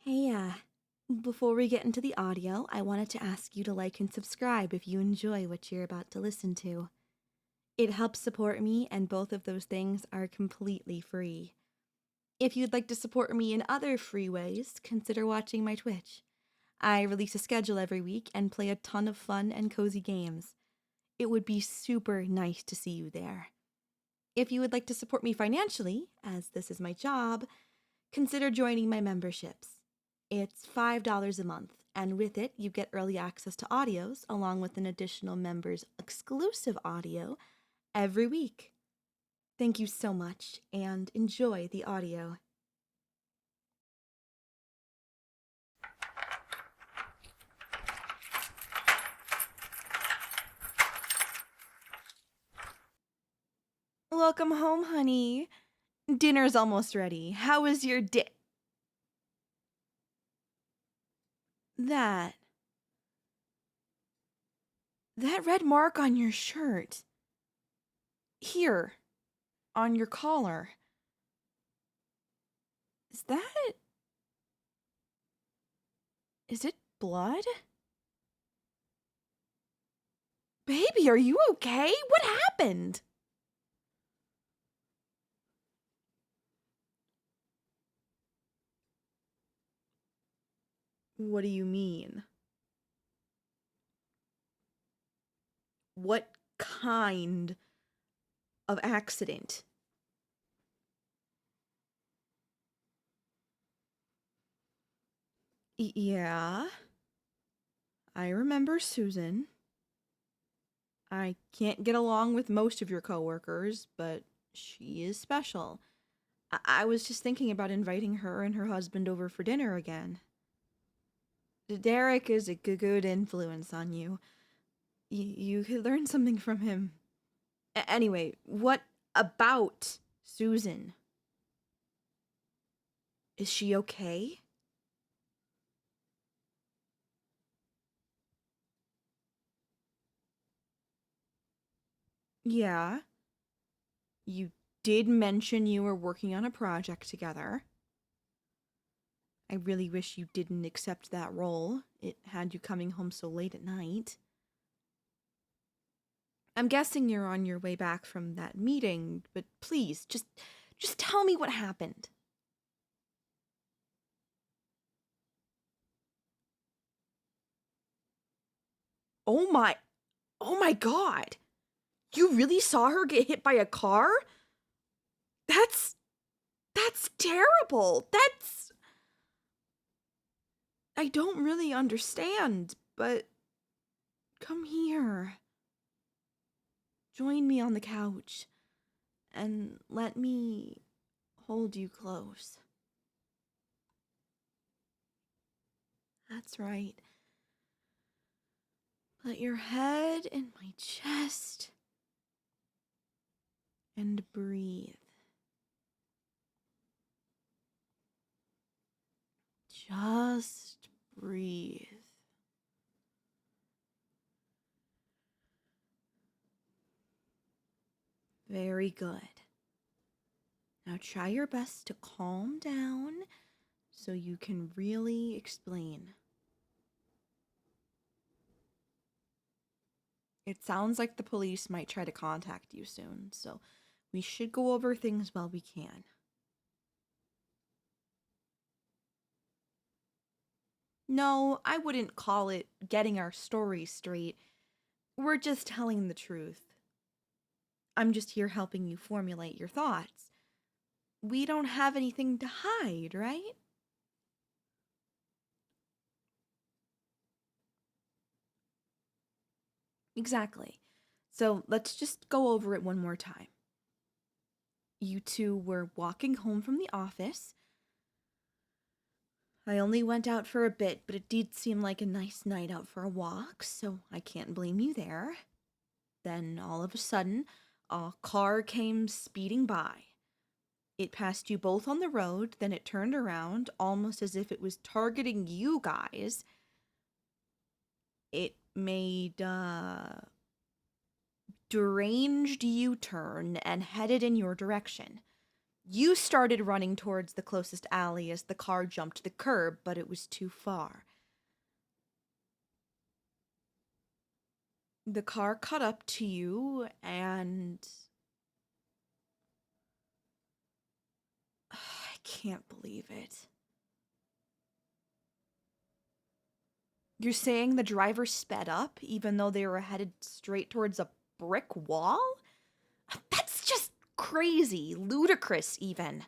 Hey, before we get into the audio, I wanted to ask you to like and subscribe if you enjoy what you're about to listen to. It helps support me, and both of those things are completely free. If you'd like to support me in other free ways, consider watching my Twitch. I release a schedule every week and play a ton of fun and cozy games. It would be super nice to see you there. If you would like to support me financially, as this is my job, consider joining my memberships. It's $5 a month, and with it, you get early access to audios along with an additional members exclusive audio every week. Thank you so much, and enjoy the audio. Welcome home, honey. Dinner's almost ready. How was your day? That red mark on your shirt. Here, on your collar. Is it blood? Baby, are you okay? What happened? What do you mean? What kind of accident? Yeah, I remember Susan. I can't get along with most of your coworkers, but she is special. I was just thinking about inviting her and her husband over for dinner again. Derek is a good influence on you. You could learn something from him. Anyway, what about Susan? Is she okay? Yeah. You did mention you were working on a project together. I really wish you didn't accept that role. It had you coming home so late at night. I'm guessing you're on your way back from that meeting, but please, just tell me what happened. Oh my god. You really saw her get hit by a car? That's terrible. I don't really understand, but come here. Join me on the couch and let me hold you close. That's right. Put your head in my chest and breathe. Just breathe. Very good. Now try your best to calm down so you can really explain. It sounds like the police might try to contact you soon, so we should go over things while we can. No, I wouldn't call it getting our story straight. We're just telling the truth. I'm just here helping you formulate your thoughts. We don't have anything to hide, right? Exactly. So let's just go over it one more time. You two were walking home from the office. I only went out for a bit, but it did seem like a nice night out for a walk, so I can't blame you there. Then, all of a sudden, a car came speeding by. It passed you both on the road, then it turned around, almost as if it was targeting you guys. It made a deranged U-turn and headed in your direction. You started running towards the closest alley as the car jumped the curb, but it was too far. The car caught up to you, and I can't believe it. You're saying the driver sped up even though they were headed straight towards a brick wall? That's just crazy, ludicrous even.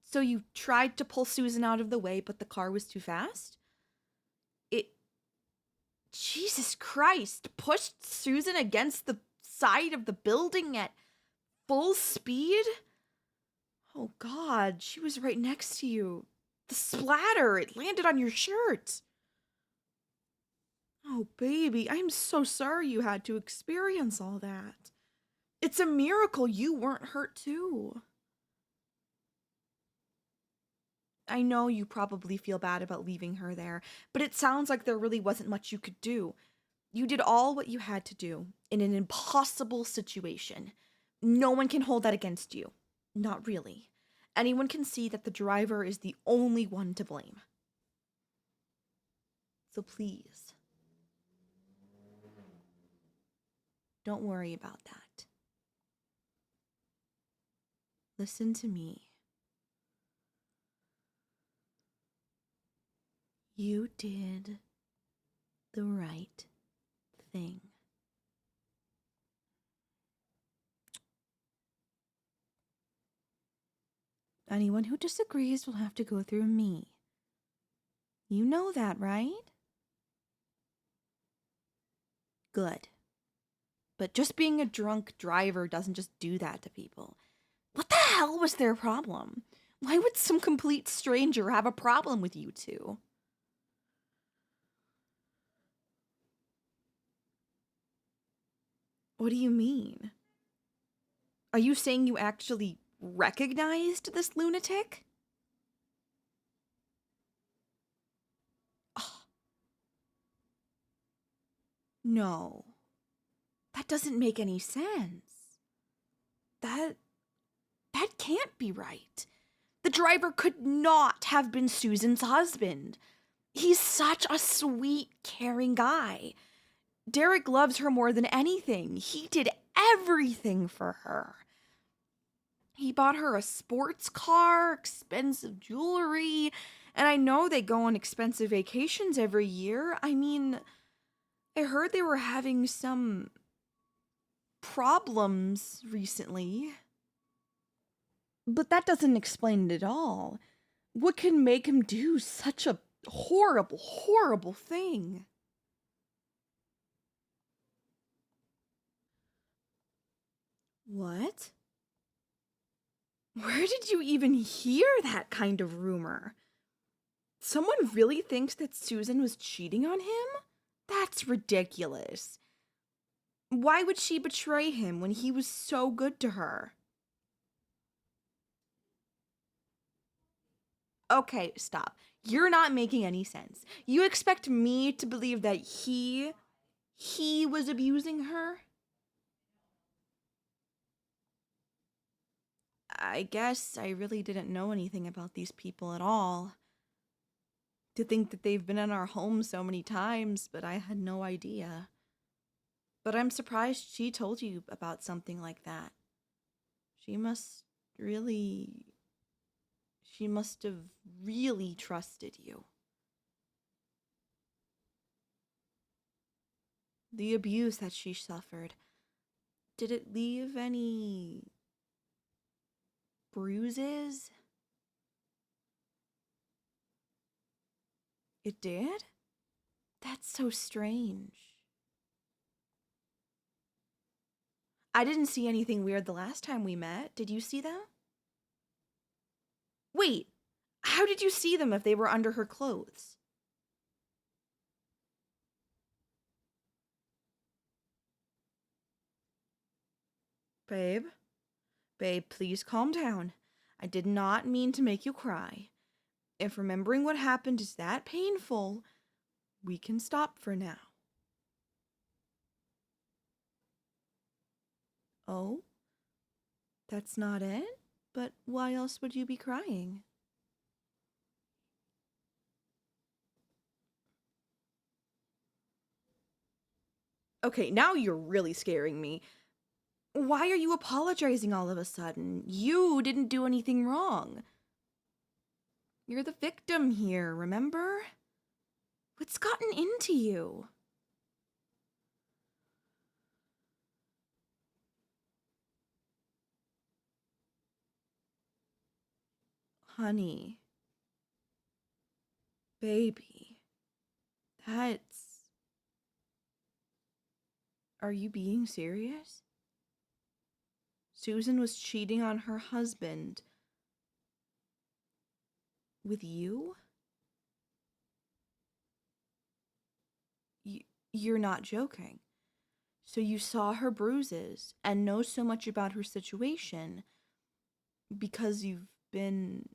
So you tried to pull Susan out of the way, but the car was too fast? Jesus Christ, pushed Susan against the side of the building at full speed? Oh God, she was right next to you. The splatter, it landed on your shirt. Oh baby, I'm so sorry you had to experience all that. It's a miracle you weren't hurt too. I know you probably feel bad about leaving her there, but it sounds like there really wasn't much you could do. You did all what you had to do in an impossible situation. No one can hold that against you. Not really. Anyone can see that the driver is the only one to blame. So please, don't worry about that. Listen to me. You did the right thing. Anyone who disagrees will have to go through me. You know that, right? Good. But just being a drunk driver doesn't just do that to people. What the hell was their problem? Why would some complete stranger have a problem with you two? What do you mean? Are you saying you actually recognized this lunatic? Oh, no. That doesn't make any sense. That can't be right. The driver could not have been Susan's husband. He's such a sweet, caring guy. Derek loves her more than anything. He did everything for her. He bought her a sports car, expensive jewelry, and I know they go on expensive vacations every year. I mean, I heard they were having some problems recently. But that doesn't explain it at all. What can make him do such a horrible, horrible thing? What? Where did you even hear that kind of rumor? Someone really thinks that Susan was cheating on him? That's ridiculous. Why would she betray him when he was so good to her? Okay, stop. You're not making any sense. You expect me to believe that he was abusing her? I guess I really didn't know anything about these people at all. To think that they've been in our home so many times, but I had no idea. But I'm surprised she told you about something like that. She must have really trusted you. The abuse that she suffered, did it leave any bruises? It did? That's so strange. I didn't see anything weird the last time we met. Did you see them? Wait, how did you see them if they were under her clothes? Babe? Babe, please calm down. I did not mean to make you cry. If remembering what happened is that painful, we can stop for now. Oh? That's not it? But why else would you be crying? Okay, now you're really scaring me. Why are you apologizing all of a sudden? You didn't do anything wrong. You're the victim here, remember? What's gotten into you? Honey. Baby. That's... Are you being serious? Susan was cheating on her husband. With you? You're not joking. So you saw her bruises and know so much about her situation because you've been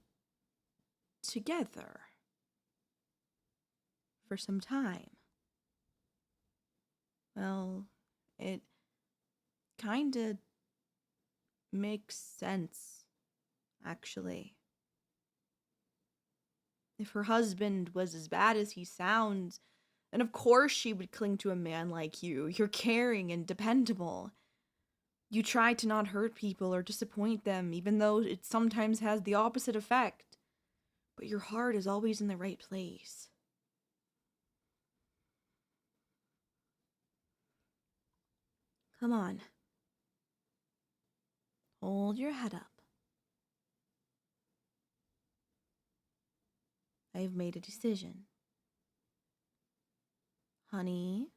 together for some time. Well, it kinda makes sense, actually. If her husband was as bad as he sounds, then of course she would cling to a man like you. You're caring and dependable. You try to not hurt people or disappoint them, even though it sometimes has the opposite effect. But your heart is always in the right place. Come on. Hold your head up. I've made a decision. Honey,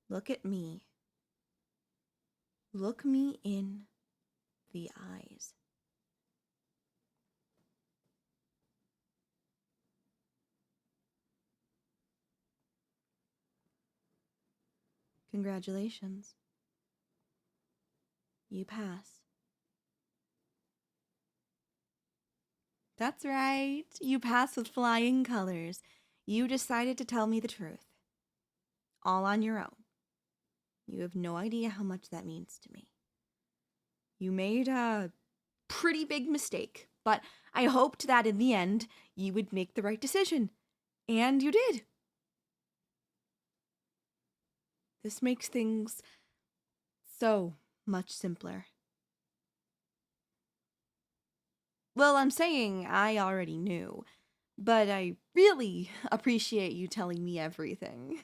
look at me. Look me in the eyes. Congratulations. You pass. That's right. You pass with flying colors. You decided to tell me the truth. All on your own. You have no idea how much that means to me. You made a pretty big mistake, but I hoped that in the end you would make the right decision. And you did. This makes things so much simpler. Well, I'm saying I already knew, but I really appreciate you telling me everything.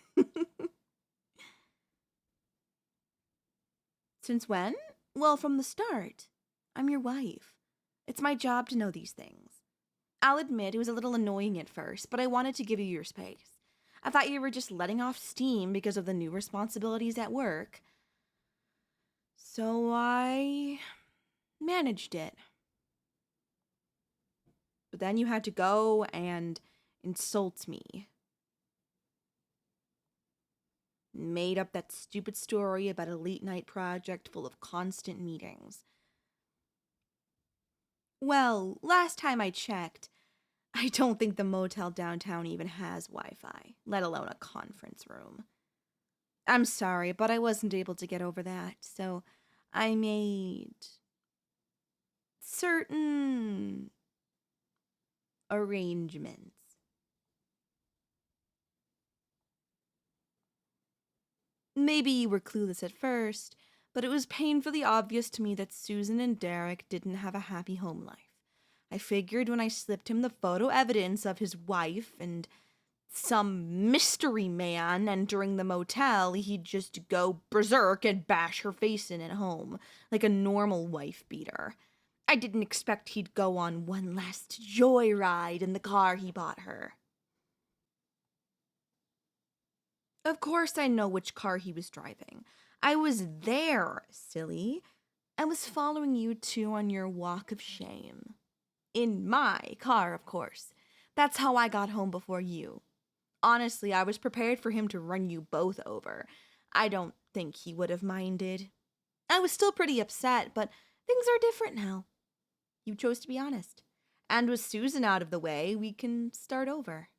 Since when? Well, from the start. I'm your wife. It's my job to know these things. I'll admit it was a little annoying at first, but I wanted to give you your space. I thought you were just letting off steam because of the new responsibilities at work. So I managed it. But then you had to go and insult me. Made up that stupid story about a late night project full of constant meetings. Well, last time I checked, I don't think the motel downtown even has Wi-Fi, let alone a conference room. I'm sorry, but I wasn't able to get over that, so I made certain arrangements. Maybe you were clueless at first, but it was painfully obvious to me that Susan and Derek didn't have a happy home life. I figured when I slipped him the photo evidence of his wife and some mystery man entering the motel, he'd just go berserk and bash her face in at home, like a normal wife beater. I didn't expect he'd go on one last joyride in the car he bought her. Of course I know which car he was driving. I was there, silly. I was following you two on your walk of shame. In my car, of course. That's how I got home before you. Honestly, I was prepared for him to run you both over. I don't think he would have minded. I was still pretty upset, but things are different now. You chose to be honest. And with Susan out of the way, we can start over.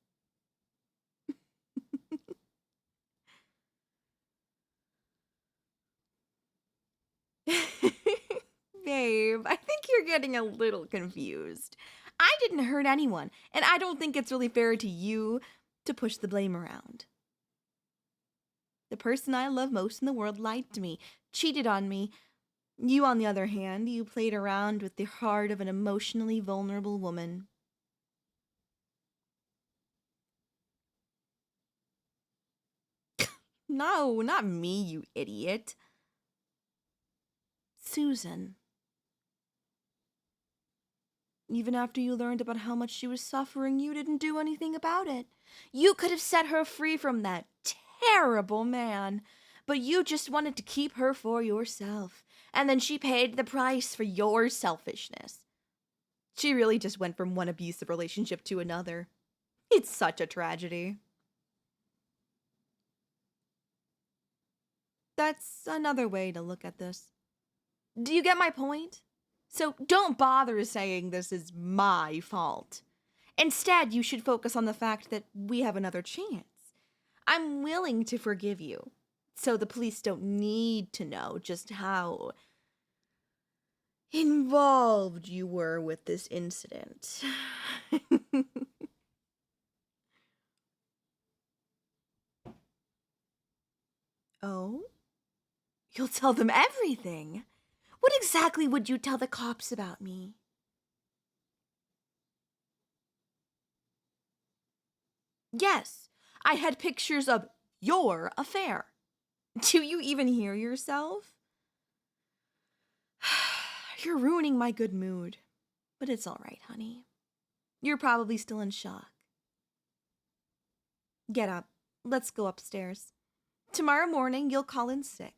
you're getting a little confused. I didn't hurt anyone, and I don't think it's really fair to you to push the blame around. The person I love most in the world lied to me, cheated on me. You, on the other hand, you played around with the heart of an emotionally vulnerable woman. No, not me, you idiot. Susan. Even after you learned about how much she was suffering, you didn't do anything about it. You could have set her free from that terrible man, but you just wanted to keep her for yourself, and then she paid the price for your selfishness. She really just went from one abusive relationship to another. It's such a tragedy. That's another way to look at this. Do you get my point? So don't bother saying this is my fault. Instead, you should focus on the fact that we have another chance. I'm willing to forgive you, so the police don't need to know just how involved you were with this incident. Oh? You'll tell them everything? What exactly would you tell the cops about me? Yes, I had pictures of your affair. Do you even hear yourself? You're ruining my good mood. But it's all right, honey. You're probably still in shock. Get up. Let's go upstairs. Tomorrow morning, you'll call in sick.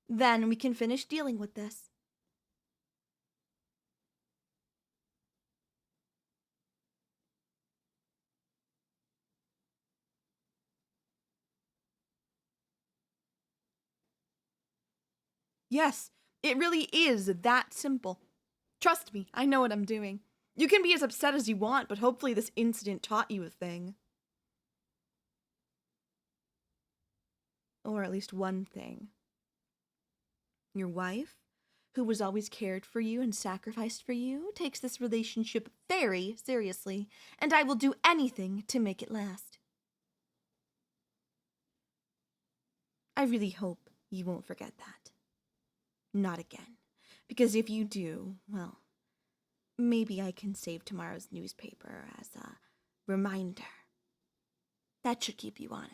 Then we can finish dealing with this. Yes, it really is that simple. Trust me, I know what I'm doing. You can be as upset as you want, but hopefully this incident taught you a thing. Or at least one thing. Your wife, who was always cared for you and sacrificed for you, takes this relationship very seriously, and I will do anything to make it last. I really hope you won't forget that. Not again. Because if you do, well, maybe I can save tomorrow's newspaper as a reminder. That should keep you honest.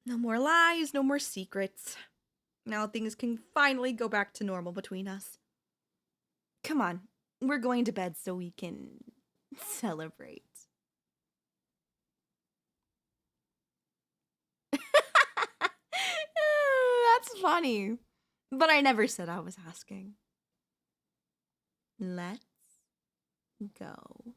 No more lies, no more secrets. Now things can finally go back to normal between us. Come on, we're going to bed so we can celebrate. That's funny. But I never said I was asking. Let's go.